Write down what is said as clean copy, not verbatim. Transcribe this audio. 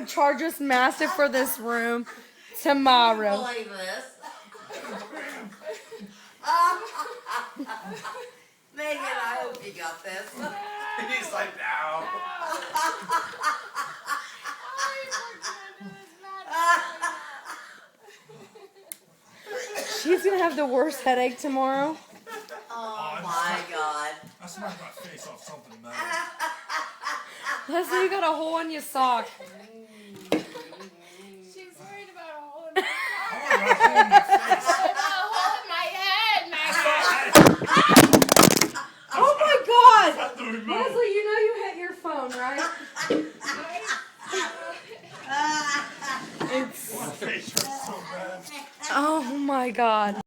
gonna charge us massive for this room tomorrow. Believe this. Megan, I hope you got this. He's like, no. She's gonna have the worst headache tomorrow. Oh my God. I smacked my face off something metal. Leslie, you got a hole in your sock. She's worried about a hole in my Oh, right in my face. a hole in my head, Oh my God! Cut the remote. Leslie, you know you hit your phone, right? It's. My face hurts so bad. Oh my God.